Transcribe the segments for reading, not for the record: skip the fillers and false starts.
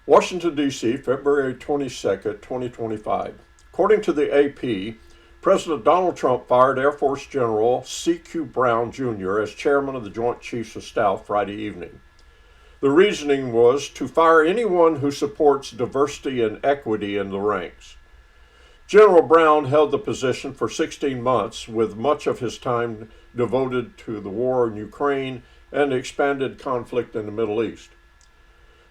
Washington, D.C., February 22nd, 2025. According to the AP, President Donald Trump fired Air Force General C.Q. Brown, Jr. as chairman of the Joint Chiefs of Staff Friday evening. The reasoning was to fire anyone who supports diversity and equity in the ranks. General Brown held the position for 16 months, with much of his time devoted to the war in Ukraine and the expanded conflict in the Middle East.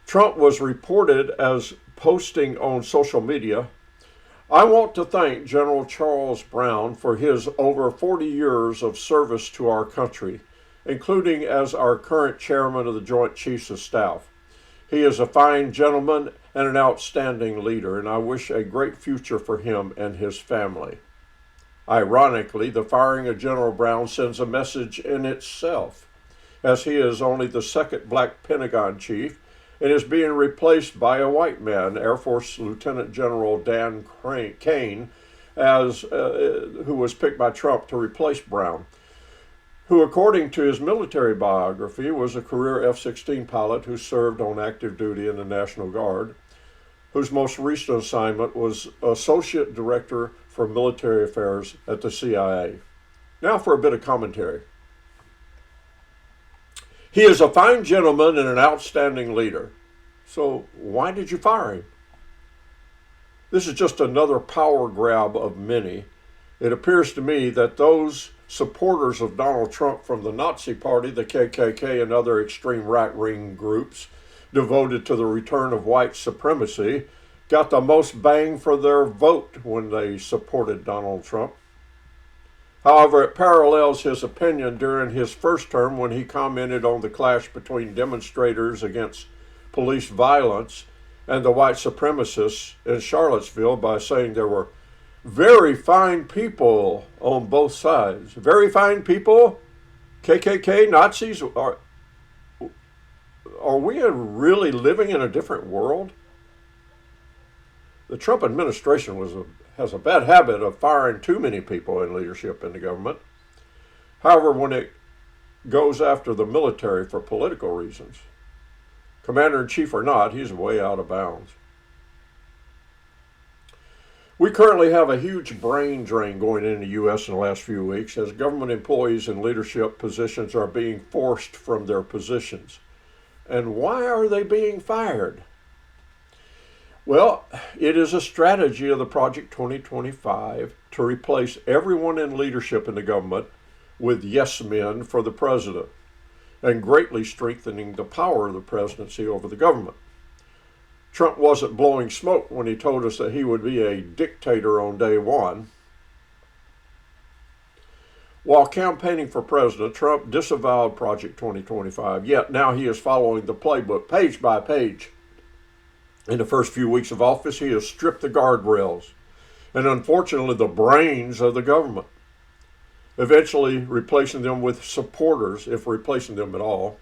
Trump was reported as posting on social media, "I want to thank General Charles Brown for his over 40 years of service to our country, including as our current chairman of the Joint Chiefs of Staff. He is a fine gentleman and an outstanding leader, and I wish a great future for him and his family." Ironically, the firing of General Brown sends a message in itself, as he is only the second black Pentagon chief and is being replaced by a white man, Air Force Lieutenant General Dan Kane, who was picked by Trump to replace Brown, who, according to his military biography, was a career F-16 pilot who served on active duty in the National Guard, whose most recent assignment was Associate Director for Military Affairs at the CIA. Now for a bit of commentary. He is a fine gentleman and an outstanding leader. So why did you fire him? This is just another power grab of many. It appears to me that those supporters of Donald Trump from the Nazi Party, the KKK, and other extreme right-wing groups devoted to the return of white supremacy got the most bang for their vote when they supported Donald Trump. However, it parallels his opinion during his first term when he commented on the clash between demonstrators against police violence and the white supremacists in Charlottesville by saying there were very fine people on both sides. Very fine people? KKK, Nazis? Are we really living in a different world? The Trump administration has a bad habit of firing too many people in leadership in the government. However, when it goes after the military for political reasons, commander-in-chief or not, he's way out of bounds. We currently have a huge brain drain going in the U.S. in the last few weeks as government employees in leadership positions are being forced from their positions. And why are they being fired? Well, it is a strategy of the Project 2025 to replace everyone in leadership in the government with yes men for the president, and greatly strengthening the power of the presidency over the government. Trump wasn't blowing smoke when he told us that he would be a dictator on day one. While campaigning for president, Trump disavowed Project 2025, yet now he is following the playbook page by page. In the first few weeks of office, he has stripped the guardrails and unfortunately the brains of the government, eventually replacing them with supporters, if replacing them at all.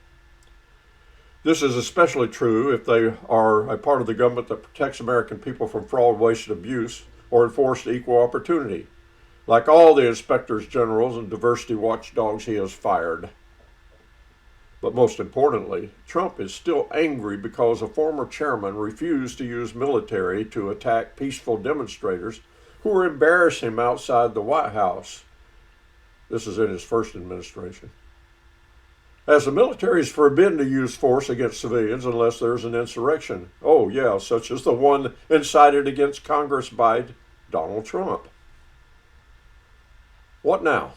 This is especially true if they are a part of the government that protects American people from fraud, waste, and abuse, or enforced equal opportunity. Like all the inspectors generals and diversity watchdogs, he has fired. But most importantly, Trump is still angry because a former chairman refused to use military to attack peaceful demonstrators who were embarrassing him outside the White House. This is in his first administration. As the military is forbidden to use force against civilians unless there's an insurrection. Oh yeah, such as the one incited against Congress by Donald Trump. What now?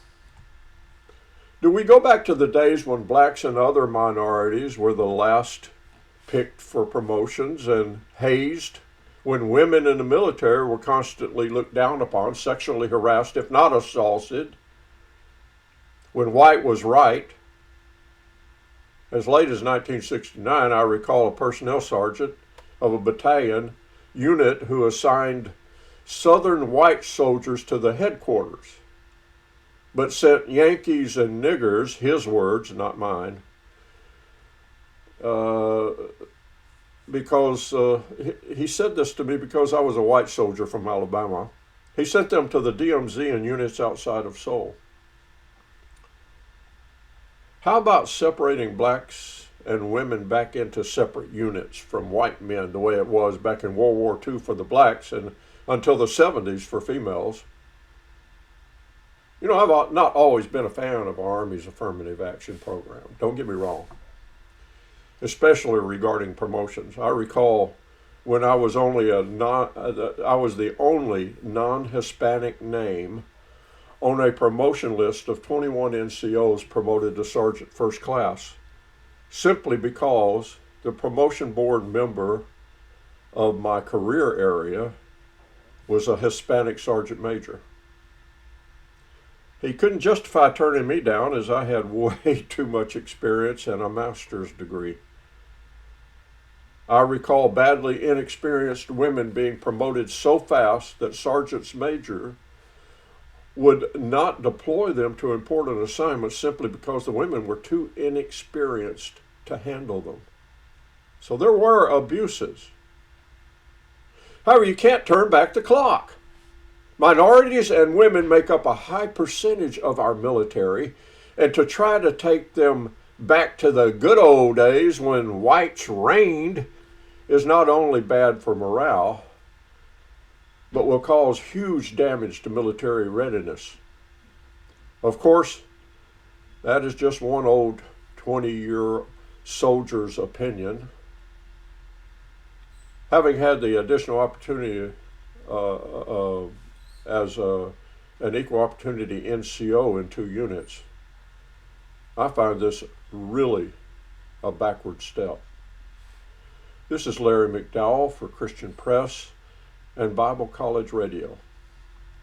Do we go back to the days when blacks and other minorities were the last picked for promotions and hazed? When women in the military were constantly looked down upon, sexually harassed, if not assaulted? When white was right? As late as 1969, I recall a personnel sergeant of a battalion unit who assigned Southern white soldiers to the headquarters, but sent Yankees and niggers, his words, not mine, because he said this to me because I was a white soldier from Alabama. He sent them to the DMZ and units outside of Seoul. How about separating blacks and women back into separate units from white men, the way it was back in World War II for the blacks and until the 70s for females. You know, I've not always been a fan of our Army's affirmative action program. Don't get me wrong, especially regarding promotions. I recall when I was I was the only non-Hispanic name on a promotion list of 21 NCOs promoted to Sergeant First Class, simply because the promotion board member of my career area was a Hispanic Sergeant Major. He couldn't justify turning me down as I had way too much experience and a master's degree. I recall badly inexperienced women being promoted so fast that sergeants major would not deploy them to important assignments simply because the women were too inexperienced to handle them. So there were abuses. However, you can't turn back the clock. Minorities and women make up a high percentage of our military, and to try to take them back to the good old days when whites reigned is not only bad for morale, but will cause huge damage to military readiness. Of course, that is just one old 20-year soldier's opinion. Having had the additional opportunity as an equal opportunity NCO in 2 units, I find this really a backward step. This is Larry McDowell for Christian Press and Bible College Radio.